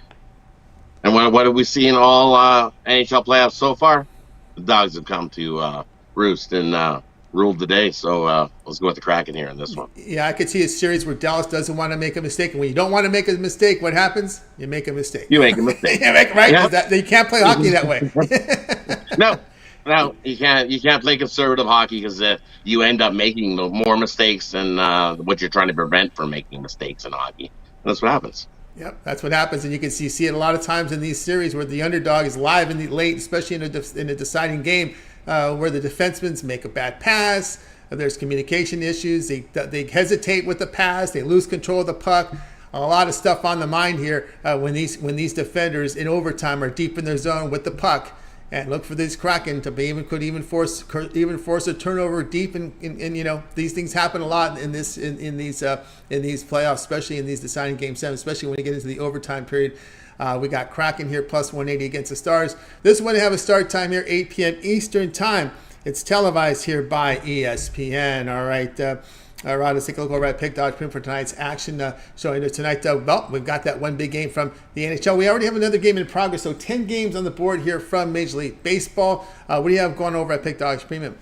And what have we seen all NHL playoffs so far? The Dogs have come to roost and ruled the day. So let's go with the Kraken here in this one. Yeah, I could see a series where Dallas doesn't want to make a mistake. And when you don't want to make a mistake, what happens? You make a mistake. You make a mistake. Right? Yeah. You can't play hockey that way. No, you can't play conservative hockey because you end up making more mistakes than what you're trying to prevent from making mistakes in hockey. That's what happens. Yep, that's what happens, and you can see it a lot of times in these series where the underdog is live in the late, especially in a deciding game, where the defensemen make a bad pass. There's communication issues. They hesitate with the pass. They lose control of the puck. A lot of stuff on the mind here when these defenders in overtime are deep in their zone with the puck. And look for this Kraken to be could even force a turnover deep in these things happen a lot in these playoffs, especially in these deciding game 7, especially when you get into the overtime period. We got Kraken here plus 180 against the Stars. This one have a start time here 8 p.m. Eastern time. It's televised here by ESPN. All right. Rod, let's take a look over at Pick Dodge Print for tonight's action. So tonight, well, we've got that one big game from the NHL. We already have another game in progress, so 10 games on the board here from Major League Baseball. What do you have going over at Pick Dodge Premium?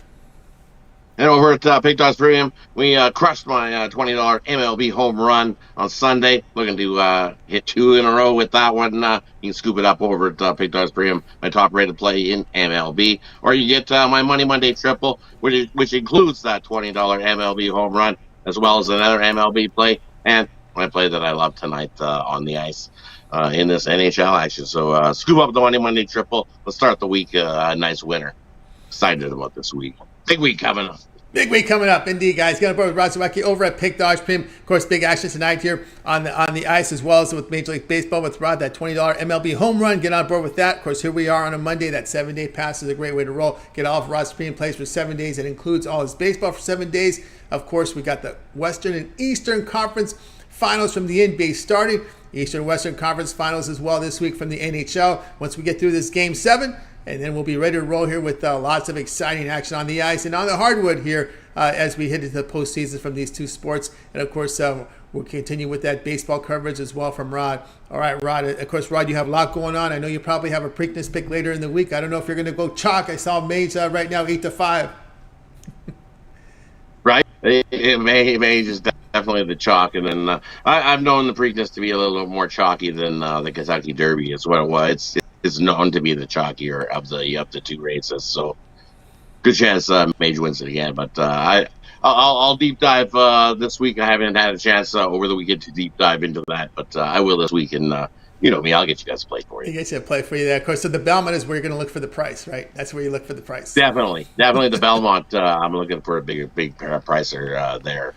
And over at Pick Dodge Premium, we crushed my $20 MLB home run on Sunday. Looking to hit 2 in a row with that one. You can scoop it up over at Pick Dodge Premium, my top-rated play in MLB. Or you get my Money Monday triple, which includes that $20 MLB home run, as well as another MLB play, and my play that I love tonight on the ice in this NHL action. So scoop up the Money Monday triple. Let's start the week a nice winner. Excited about this week. Big week coming up. Big week coming up, indeed, guys. Get on board with Rod Zawacky over at Pick Dodge Premium. Of course, big action tonight here on the ice, as well as with Major League Baseball with Rod, that $20 MLB home run. Get on board with that. Of course, here we are on a Monday. That 7-day pass is a great way to roll. Get all of Rod's premium plays for 7 days. It includes all his baseball for 7 days. Of course, we got the Western and Eastern Conference Finals from the NBA starting. Eastern Western Conference Finals as well this week from the NHL. Once we get through this Game 7, and then we'll be ready to roll here with lots of exciting action on the ice and on the hardwood here as we head into the postseason from these two sports. And, of course, we'll continue with that baseball coverage as well from Rod. All right, Rod. Of course, Rod, you have a lot going on. I know you probably have a Preakness pick later in the week. I don't know if you're going to go chalk. I saw Mage right now 8-5. Right? Mage is definitely the chalk. And then I've known the Preakness to be a little bit more chalky than the Kentucky Derby is what it was. It's known to be the chalkier of the two races, so good chance Mage wins it again. But I'll deep dive this week. I haven't had a chance over the weekend to deep dive into that, but I will this week. And you know me, I'll get you guys a play for you. He gets you a play for you there. Of course, so the Belmont is where you're going to look for the price, right? That's where you look for the price. Definitely the Belmont. I'm looking for a big pricer there.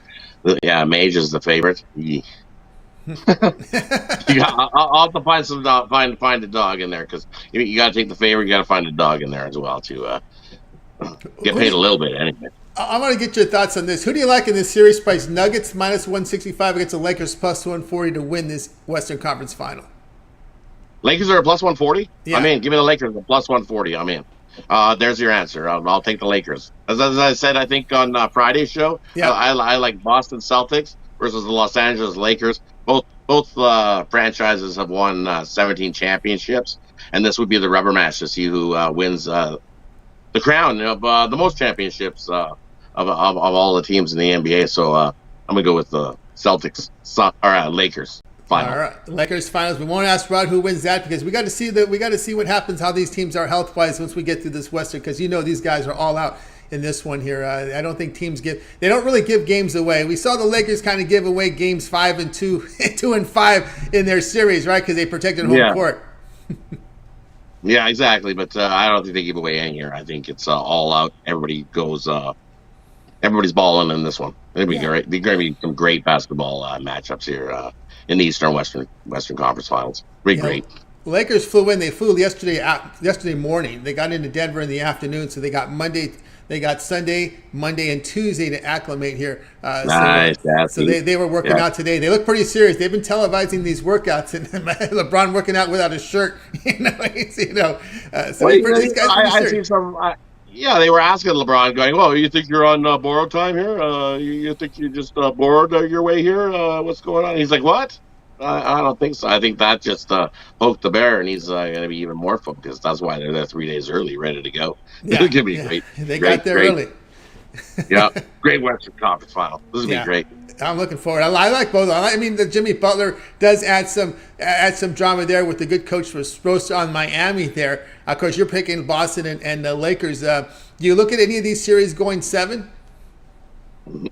Yeah, Mage is the favorite. I'll have to find find a dog in there, because you got to take the favor. You got to find a dog in there as well to get paid a little bit anyway. I want to get your thoughts on this. Who do you like in this series price? Nuggets minus 165 against the Lakers plus 140 to win this Western Conference Final. Lakers are a plus 140. Yeah. I'm in. Give me the Lakers a plus 140. I'm in. There's your answer. I'll take the Lakers. As I said, I think on Friday's show, yeah. I like Boston Celtics versus the Los Angeles Lakers. Both franchises have won 17 championships, and this would be the rubber match to see who wins the crown of the most championships of all the teams in the NBA. So I'm gonna go with the Celtics or Lakers final. All right, Lakers finals. We won't ask Rod who wins that, because we got to see what happens, how these teams are health wise once we get through this Western, because these guys are all out in this one here. I don't think teams they don't really give games away. We saw the Lakers kind of give away games 5 and 2, 2 and 5 in their series, right? Because they protected home court. Yeah, exactly. But I don't think they give away any here. I think it's all out. Everybody goes. Everybody's balling in this one. It'll be great. There's going to be some great basketball matchups here in the Eastern Western Conference Finals. Great. Lakers flew in. They flew yesterday morning. They got into Denver in the afternoon, so they got Sunday, Monday, and Tuesday to acclimate here. Nice. So they were working out today. They look pretty serious. They've been televising these workouts, and LeBron working out without a shirt. These guys I see some. They were asking LeBron, going, "Well, you think you're on borrowed time here? You think you just borrowed your way here? What's going on?" He's like, "What? I don't think so. I think that just poked the bear, and he's going to be even more focused. That's why they're there 3 days early, ready to go. Yeah, It's going to be great. They got there early. Great Western Conference Final. This is going to be great. I'm looking forward. I like both. The Jimmy Butler does add some drama there with the good coach for Sprosa on Miami there. Of course, you're picking Boston and the Lakers. Do you look at any of these series going 7?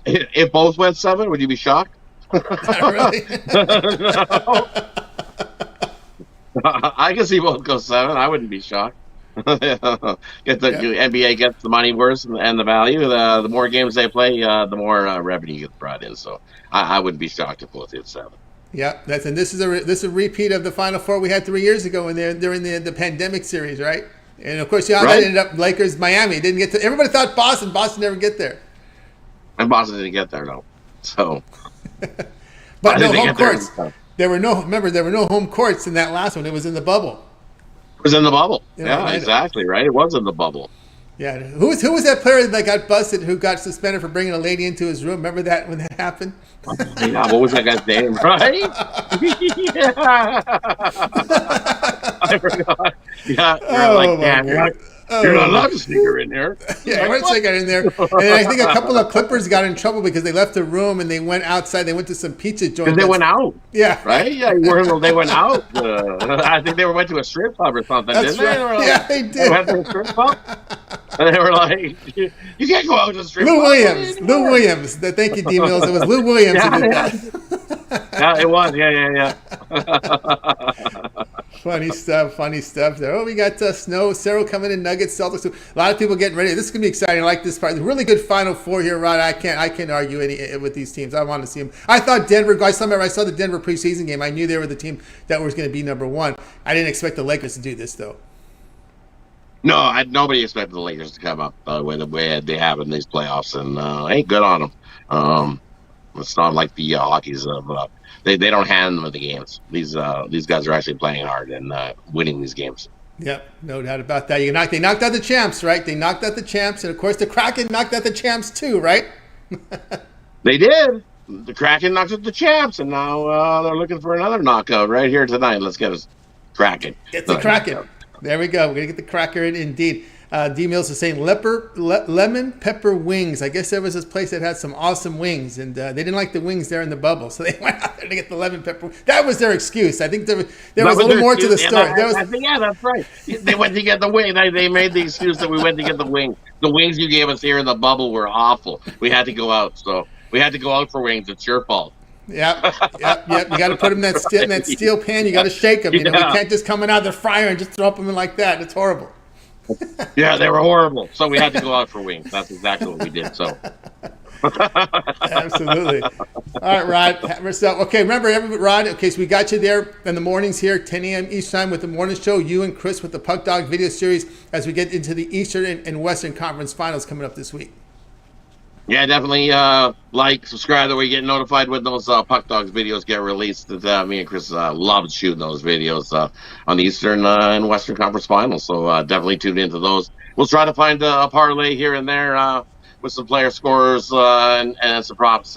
If both went 7, would you be shocked? Not really. I can see both go 7. I wouldn't be shocked. NBA gets the money worth and the value. The more games they play, the more revenue gets brought in. So I wouldn't be shocked if both hit 7. Yeah, this is a repeat of the Final Four we had 3 years ago when during the pandemic series, right? And of course, that ended up Lakers, Miami. Didn't get to. Everybody thought Boston. Boston never get there. And Boston didn't get there, no. So. But no home courts. There were no home courts in that last one. It was in the bubble. It was in the bubble. Yeah, exactly, right? It was in the bubble. Yeah. Who was that player that got busted who got suspended for bringing a lady into his room? Remember that when that happened? Yeah, what was that guy's name, right? Yeah. I forgot. Yeah, you're like, damn, you're not allowed to sneak her in here. Yeah, once they got in there, and I think a couple of Clippers got in trouble because they left the room and they went outside. They went to some pizza joint. Because they went out. Yeah. Right? Yeah, they went out. I think they went to a strip club or something, That's didn't they? right. Like, Yeah, they did. They went to a strip club? And they were like, you can't go out to a strip Lou club. Williams. Lou Williams. Thank you, D. Mills. It was Lou Williams who did that. Yeah, it was. Yeah. Funny stuff there. Oh, we got Snow, Cerro coming in, Nuggets, Celtics. A lot of people getting ready. This is going to be exciting. I like this part. Really good Final Four here, Rod. I can't argue any with these teams. I want to see them. I thought Denver, I saw the Denver preseason game. I knew they were the team that was going to be number one. I didn't expect the Lakers to do this, though. No, nobody expected the Lakers to come up the way they have in these playoffs, and ain't good on them. It's not like the Hockeys. They don't hand them the games. These guys are actually playing hard and winning these games. Yep, no doubt about that. They knocked out the champs, right? They knocked out the champs, and of course the Kraken knocked out the champs too, right? They did. The Kraken knocked out the champs, and now they're looking for another knockout right here tonight. Let's get us Kraken. Get the Kraken. There we go. We're going to get the cracker in indeed. D. Mills is saying lemon pepper wings. I guess there was this place that had some awesome wings, and they didn't like the wings there in the bubble, so they went out there to get the lemon pepper. That was their excuse. I think there was a little more to the story. Yeah, that's right. They went to get the wing. They made the excuse that we went to get the wing. The wings you gave us here in the bubble were awful. We had to go out, so we had to go out for wings. It's your fault. Yep. You got to put them in that steel pan. You got to shake them. You can't just come out of the fryer and just throw them in like that. It's horrible. Yeah, they were horrible. So we had to go out for wings. That's exactly what we did. So. Absolutely. All right, Rod. Okay, remember, Rod, okay, so we got you there in the mornings here, 10 a.m. East time with the morning show. You and Chris with the Puck Dog video series as we get into the Eastern and Western Conference Finals coming up this week. Yeah, definitely subscribe, that way you get notified when those Puck Dogs videos get released. Me and Chris love shooting those videos on the Eastern and Western Conference Finals, so definitely tune into those. We'll try to find a parlay here and there with some player scorers and some props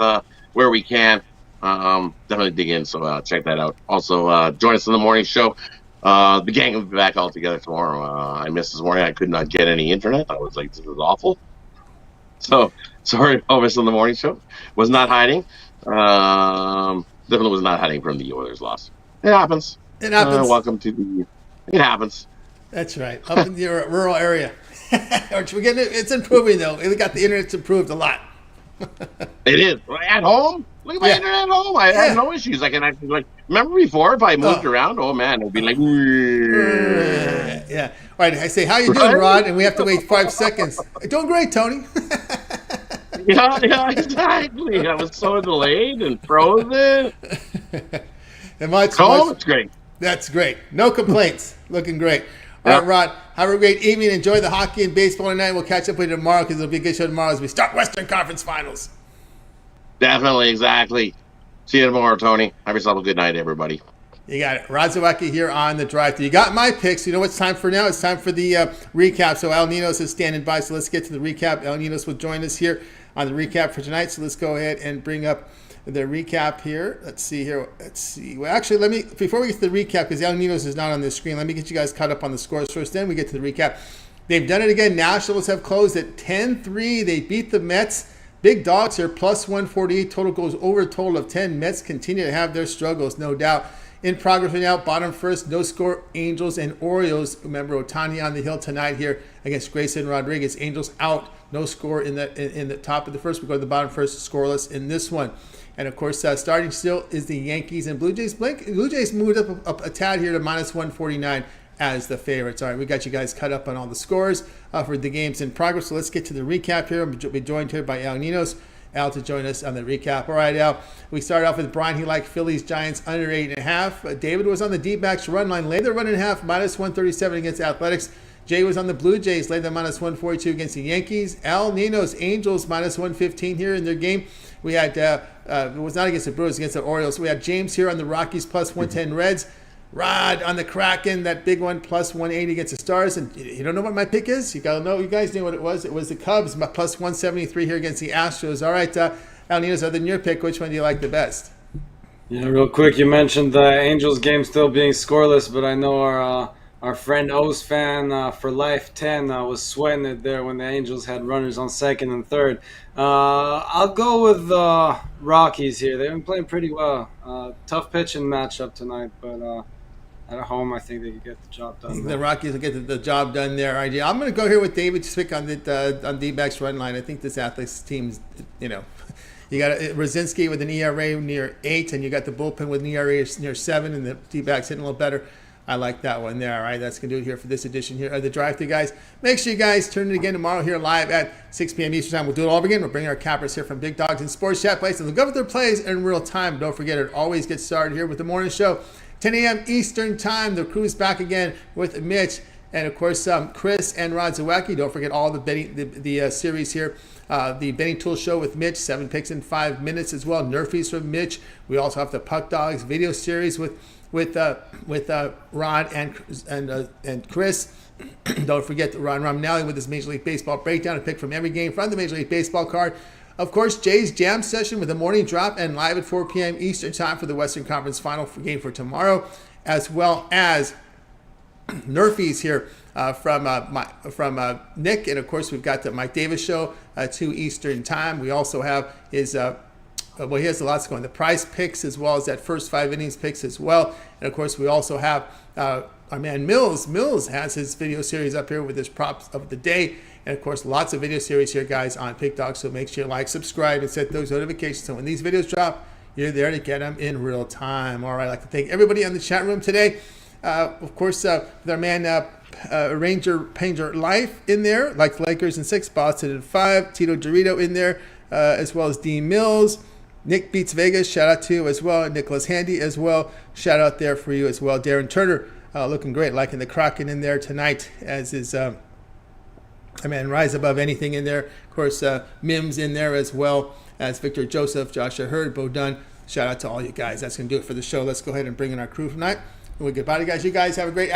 where we can. Definitely dig in, so check that out. Also, join us in the morning show. The gang will be back all together tomorrow. I missed this morning. I could not get any internet. I was like, this is awful. So, sorry, Elvis on the morning show. Was not hiding. Definitely was not hiding from the Oilers loss. It happens. It happens. Welcome to the... It happens. That's right. Up in your rural area. It's improving, though. The internet's improved a lot. It is. At home? Look at my internet at home. I have no issues. I can actually, remember before, if I moved around, oh, man, it would be like... Yeah. All right, I say, how you doing, Rod? And we have to wait 5 seconds. Doing great, Tony. Yeah, exactly. I was so delayed and frozen. It's great. That's great. No complaints. Looking great. All right, Rod, have a great evening. Enjoy the hockey and baseball tonight. We'll catch up with you tomorrow because it'll be a good show tomorrow as we start Western Conference Finals. Definitely, exactly. See you tomorrow, Tony. Have yourself a good night, everybody. You got it. Rod Zawacky here on the drive. You got my picks. You know what it's time for now? It's time for the recap. So Al Ninos is standing by. So let's get to the recap. Al Ninos will join us here on the recap for tonight. So let's go ahead and bring up the recap here. Let's see here. Well, actually, before we get to the recap, because Al Ninos is not on the screen, let me get you guys caught up on the scores first. Then we get to the recap. They've done it again. Nationals have closed at 10-3. They beat the Mets. Big dogs here, plus 148. Total goes over a total of 10. Mets continue to have their struggles, no doubt. In progress right now, bottom first, no score, Angels and Orioles. Remember, Ohtani on the hill tonight here against Grayson Rodriguez. Angels out, no score in the top of the first. We go to the bottom first, scoreless in this one. And, of course, starting still is the Yankees and Blue Jays. Blue Jays moved up a tad here to minus 149 as the favorites. All right, we got you guys cut up on all the scores for the games in progress. So let's get to the recap here. We'll be joined here by Al Ninos. Al to join us on the recap. All right, Al, we started off with Brian. He liked Phillies, Giants under 8.5. David was on the D-backs run line, laid the run in half, minus 137 against Athletics. Jay was on the Blue Jays, laid the minus 142 against the Yankees. Al Ninos, Angels, minus 115 here in their game. We had, it was not against the Brewers, against the Orioles. We had James here on the Rockies, plus 110 Reds. Rod on the Kraken, that big one, plus 180 against the Stars. And you don't know what my pick is? You got to know. You guys knew what it was. It was the Cubs, plus 173 here against the Astros. All right, Al Ninos, other than your pick, which one do you like the best? Yeah, real quick, you mentioned the Angels game still being scoreless, but I know our friend O's fan for life 10 was sweating it there when the Angels had runners on second and third. I'll go with the Rockies here. They've been playing pretty well. Tough pitching matchup tonight, but at home I think they could get the job done. The Rockies will get the job done there. I'm going to go here with David's pick on on D-backs run line. I think this Athletics team's, you got Rosinski with an ERA near 8, and you got the bullpen with an ERA near 7, and the D-backs hitting a little better. I like that one there. All right, that's going to do it here for this edition here of the Drive-Thru, guys. Make sure you guys tune in again tomorrow here live at 6 p.m. Eastern Time. We'll do it all over again. We'll bring our cappers here from Big Dogs and Sports Chat Place, and they'll go with their plays in real time. Don't forget, it always gets started here with the morning show. 10 a.m. Eastern Time. The crew's back again with Mitch and, of course, Chris and Rod Zawacky. Don't forget all the series here. The Betting Tool Show with Mitch, 7 picks in 5 minutes as well. Nerfies from Mitch. We also have the Puck Dogs video series with Rod and Chris. Don't forget the Ron Romnelli with his Major League Baseball breakdown, a pick from every game from the Major League Baseball card. Of course, Jay's Jam Session with the morning drop and live at 4 p.m. Eastern Time for the Western Conference Final game for tomorrow, as well as Nerfies here from Nick, and of course we've got the Mike Davis Show 2 Eastern Time. We also have his he has a lot going. The prize picks as well as that first 5 innings picks as well, and of course we also have our man Mills. Mills has his video series up here with his props of the day, and of course lots of video series here, guys, on Pick Dog. So make sure you like, subscribe, and set those notifications so when these videos drop, you're there to get them in real time. All right, I'd like to thank everybody in the chat room today. Of course, with our man Ranger Painter Life in there, like the Lakers in 6, Boston in 5, Tito Dorito in there, as well as Dean Mills. Nick Beats Vegas, shout out to you as well. Nicholas Handy as well, shout out there for you as well. Darren Turner, looking great, liking the Kraken in there tonight, as is Rise Above Anything in there. Of course, Mims in there as well as Victor Joseph, Joshua Hurd, Bo Dunn. Shout out to all you guys. That's going to do it for the show. Let's go ahead and bring in our crew tonight. We'll goodbye to you guys. You guys have a great